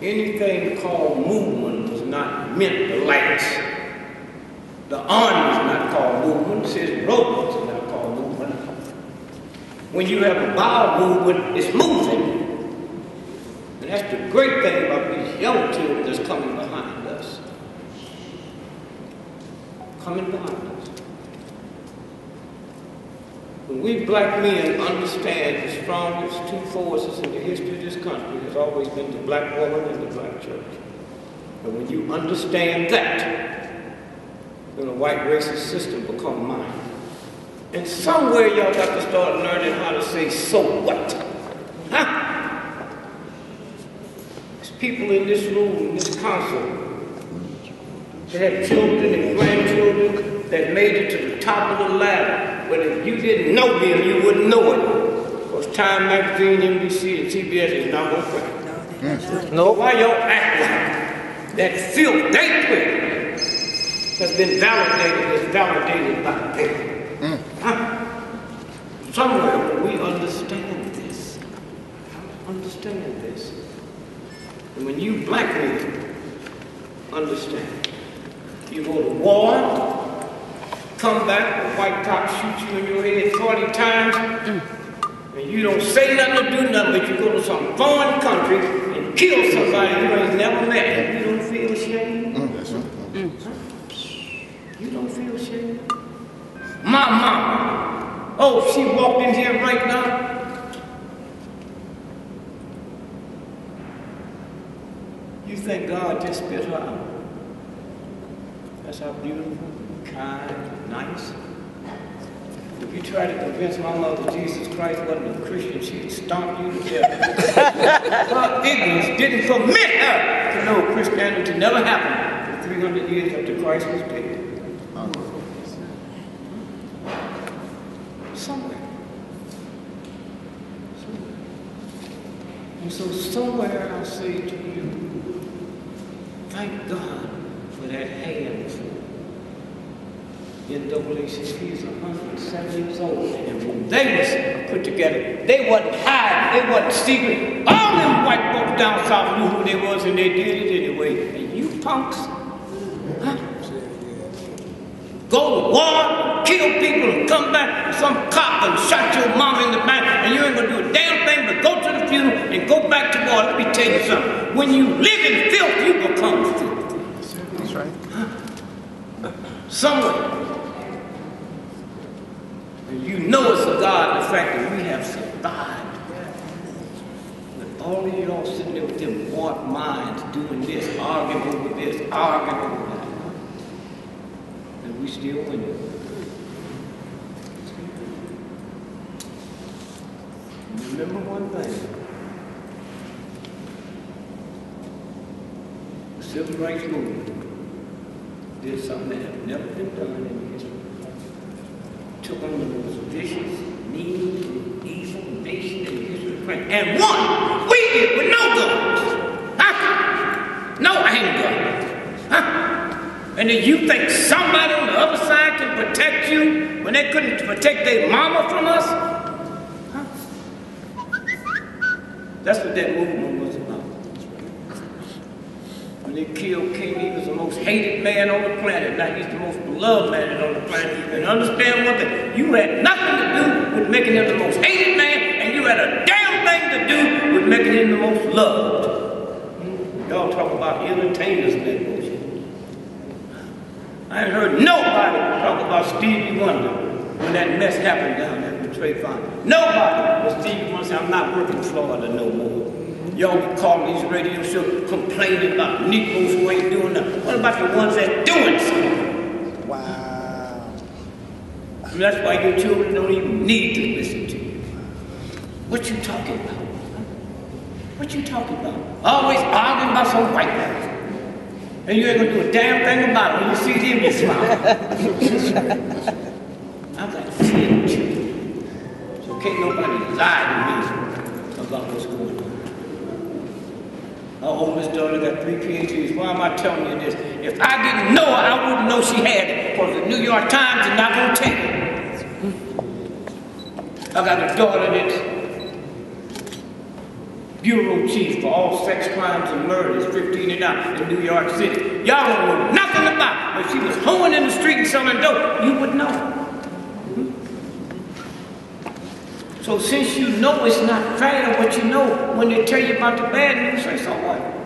anything called movement was not meant to last. The army is not called movement. It says robots are not called movement. When you have a bowel movement, it's moving. And that's the great thing about these young children that's coming behind us. Coming behind us. When we black men understand the strongest two forces in the history of this country has always been the black woman and the black church. And when you understand that, then a white racist system become mine. And somewhere y'all got to start learning how to say, so what? Huh? There's people in this room, in this council, that have children and grandchildren that made it to the top of the ladder. But if you didn't know them, you wouldn't know it. Because Time Magazine, NBC, and CBS is not going to crack. No. Why y'all act like that filth they quit has been validated, is validated by them? Huh? Somewhere we understand this. Understand this. And when you black men understand, you go to war, come back, the white cop shoots you in your head 40 times, and you don't say nothing or do nothing, but you go to some foreign country and kill somebody you ain't never met. You don't feel ashamed? You don't feel ashamed? My mama, oh, she walked in here right now. You think God just spit her out? That's how beautiful, kind, nice. If you try to convince my mother Jesus Christ wasn't a Christian, she'd stomp you to death. Her ignorance didn't permit her to know Christianity never happened for 300 years after Christ was dead. Somewhere. And so somewhere I say to you, thank God for that handful. NAACP is 107 years old, and when they was put together, they wasn't hiding, they wasn't secret. All them white folks down south knew who they was, and they did it anyway. And you punks, huh? Go to war, kill people, and come back, and some cop and shot your mom in the back, and you ain't gonna do a damn thing but go to the funeral and go back to war. Let me tell you something. When you live in filth, you become filth. That's right. Huh? Somewhere. You know it's a God, the fact that we have survived. But all of y'all sitting there with them warped minds doing this, arguing over this, arguing over that. And we still winning. Remember one thing. The Civil Rights Movement did something that had never been done in history. Took on the most vicious, mean, evil nation in the history of France and won. We did with no guns. Huh? No handguns. Huh? And then you think somebody on the other side can protect you when they couldn't protect their mama from us? Huh? That's what that movement was about. When they killed King, he was the most hated man on the planet. Now he's the most beloved man on the planet. And understand one thing, you had nothing to do with making him the most hated man, and you had a damn thing to do with making him the most loved. Y'all talk about entertainers and that bullshit. I ain't heard nobody talk about Stevie Wonder when that mess happened down there with Trey Fine. Nobody but Stevie Wonder said, I'm not working in Florida no more. Y'all be calling these radio shows complaining about Negroes who ain't doing nothing. What about the ones that doing something? Wow. I mean, that's why your children don't even need to listen to you. What you talking about? What you talking about? Always arguing about some white guy. And you ain't gonna do a damn thing about it. When you see him, you smile. I got 10 children. So can't nobody lie to me about what's going on. Our oldest daughter got 3 PhDs. Why am I telling you this? If I didn't know her, I wouldn't know she had it. Because the New York Times is not going to take it. I got a daughter that's bureau chief for all sex crimes and murders, 15 and out in New York City. Y'all don't know nothing about her. If she was hoeing in the street and selling dope, you would know. So since you know it's not fair what you know, when they tell you about the bad news, say, so what?